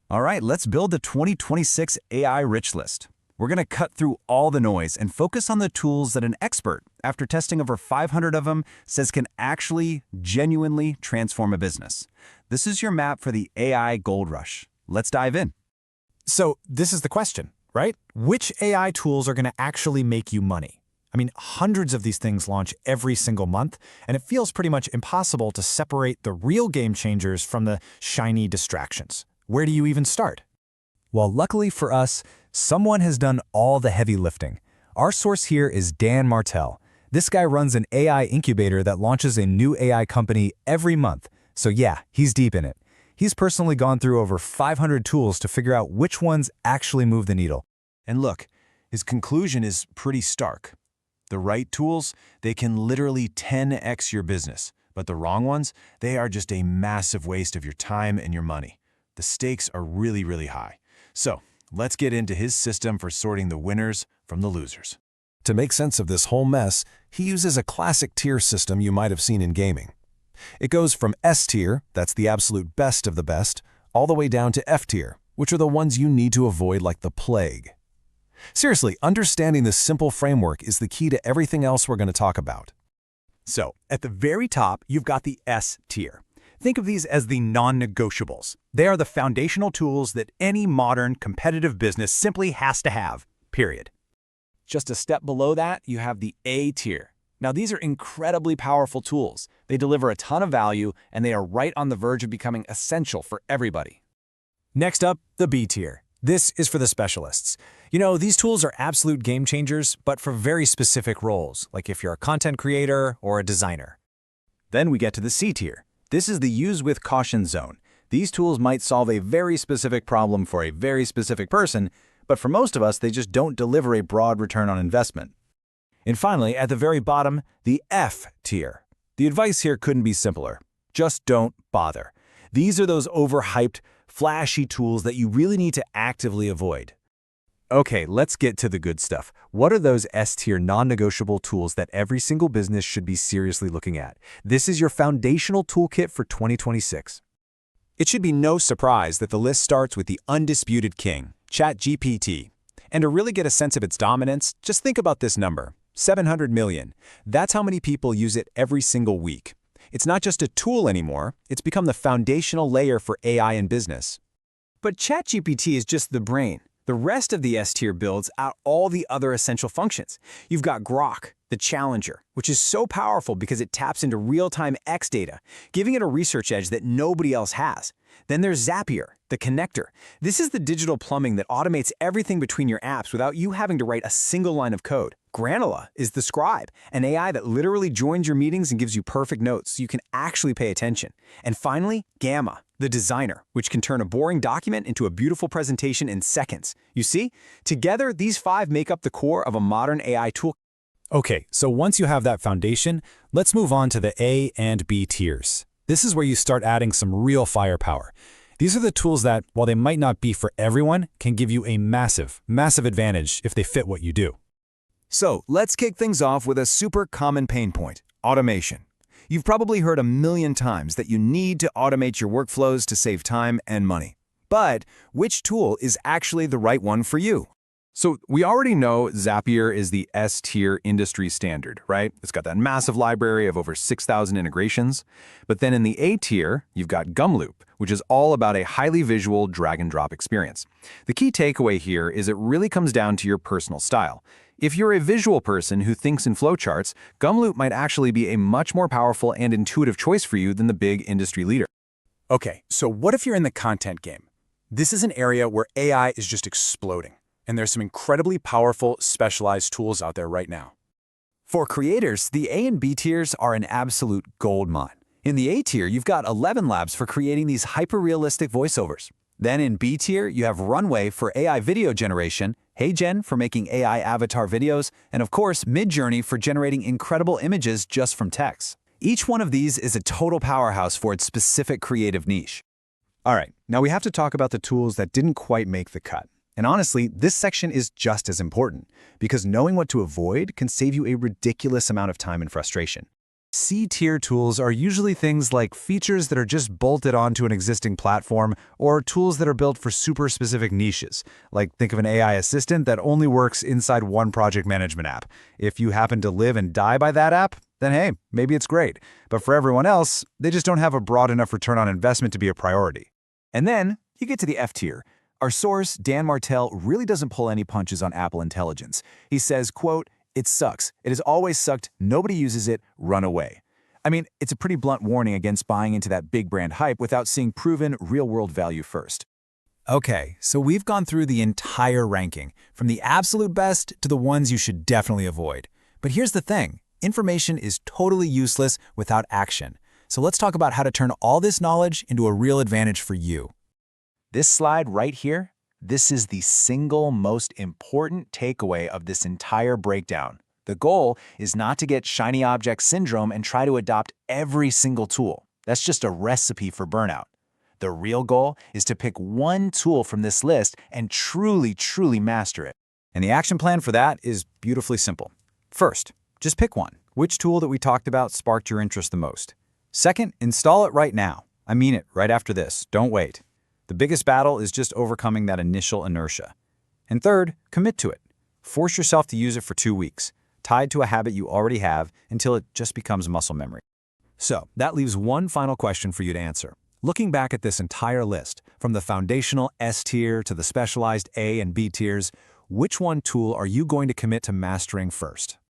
All right, let's build the 2026 AI Rich List. We're going to cut through all the noise and focus on the tools that an expert, after testing over 500 of them, says can actually, genuinely transform a business. This is your map for the AI gold rush. Let's dive in. So this is the question, right? Which AI tools are going to actually make you money? I mean, hundreds of these things launch every single month, and it feels pretty much impossible to separate the real game changers from the shiny distractions. Where do you even start? Well, luckily for us, someone has done all the heavy lifting. Our source here is Dan Martell. This guy runs an AI incubator that launches a new AI company every month. So yeah, he's deep in it. He's personally gone through over 500 tools to figure out which ones actually move the needle. And look, his conclusion is pretty stark. The right tools, they can literally 10x your business. But the wrong ones, they are just a massive waste of your time and your money. The stakes are really, really high. So let's get into his system for sorting the winners from the losers. To make sense of this whole mess, he uses a classic tier system you might have seen in gaming. It goes from S tier, that's the absolute best of the best, all the way down to F tier, which are the ones you need to avoid like the plague. Seriously, understanding this simple framework is the key to everything else we're going to talk about. So, at the very top, you've got the S tier. Think of these as the non-negotiables. They are the foundational tools that any modern, competitive business simply has to have, period. Just a step below that, you have the A tier. Now, these are incredibly powerful tools. They deliver a ton of value, and they are right on the verge of becoming essential for everybody. Next up, the B tier. This is for the specialists. You know, these tools are absolute game changers, but for very specific roles, like if you're a content creator or a designer. Then we get to the C tier. This is the use with caution zone. These tools might solve a very specific problem for a very specific person, but for most of us, they just don't deliver a broad return on investment. And finally, at the very bottom, the F tier. The advice here couldn't be simpler. Just don't bother. These are those overhyped, flashy tools that you really need to actively avoid. Okay, let's get to the good stuff. What are those S-tier non-negotiable tools that every single business should be seriously looking at? This is your foundational toolkit for 2026. It should be no surprise that the list starts with the undisputed king, ChatGPT. And to really get a sense of its dominance, just think about this number, 700 million. That's how many people use it every single week. It's not just a tool anymore, it's become the foundational layer for AI in business. But ChatGPT is just the brain. The rest of the S tier builds out all the other essential functions. You've got Grok, the challenger, which is so powerful because it taps into real-time X data, giving it a research edge that nobody else has. Then there's Zapier, the connector. This is the digital plumbing that automates everything between your apps without you having to write a single line of code. Granola is the scribe, an AI that literally joins your meetings and gives you perfect notes so you can actually pay attention. And finally, Gamma, the designer, which can turn a boring document into a beautiful presentation in seconds. You see? Together, these 5 make up the core of a modern AI tool. Okay, so once you have that foundation, let's move on to the A and B tiers. This is where you start adding some real firepower. These are the tools that, while they might not be for everyone, can give you a massive, massive advantage if they fit what you do. So let's kick things off with a super common pain point, automation. You've probably heard a million times that you need to automate your workflows to save time and money. But which tool is actually the right one for you? So we already know Zapier is the S-tier industry standard, right? It's got that massive library of over 6,000 integrations. But then in the A tier, you've got Gumloop, which is all about a highly visual drag-and-drop experience. The key takeaway here is it really comes down to your personal style. If you're a visual person who thinks in flowcharts, Gumloop might actually be a much more powerful and intuitive choice for you than the big industry leader. Okay, so what if you're in the content game? This is an area where AI is just exploding, and there's some incredibly powerful, specialized tools out there right now. For creators, the A and B tiers are an absolute goldmine. In the A tier, you've got 11 Labs for creating these hyper-realistic voiceovers. Then in B tier, you have Runway for AI video generation, HeyGen for making AI avatar videos, and of course, Midjourney for generating incredible images just from text. Each one of these is a total powerhouse for its specific creative niche. All right, now we have to talk about the tools that didn't quite make the cut. And honestly, this section is just as important, because knowing what to avoid can save you a ridiculous amount of time and frustration. C-tier tools are usually things like features that are just bolted onto an existing platform or tools that are built for super specific niches. Like think of an AI assistant that only works inside one project management app. If you happen to live and die by that app, then hey, maybe it's great. But for everyone else, they just don't have a broad enough return on investment to be a priority. And then you get to the F tier. Our source, Dan Martell, really doesn't pull any punches on Apple Intelligence. He says, quote, "It sucks. It has always sucked. Nobody uses it. Run away." I mean, it's a pretty blunt warning against buying into that big brand hype without seeing proven real-world value first. Okay, so we've gone through the entire ranking, from the absolute best to the ones you should definitely avoid. But here's the thing. Information is totally useless without action. So let's talk about how to turn all this knowledge into a real advantage for you. This slide right here, this is the single most important takeaway of this entire breakdown. The goal is not to get shiny object syndrome and try to adopt every single tool. That's just a recipe for burnout. The real goal is to pick one tool from this list and truly master it. And the action plan for that is beautifully simple. First, just pick one. Which tool that we talked about sparked your interest the most? Second, install it right now. I mean it, right after this. Don't wait. The biggest battle is just overcoming that initial inertia. And third, commit to it. Force yourself to use it for 2 weeks, tied to a habit you already have until it just becomes muscle memory. So that leaves one final question for you to answer. Looking back at this entire list, from the foundational S tier to the specialized A and B tiers, which one tool are you going to commit to mastering first?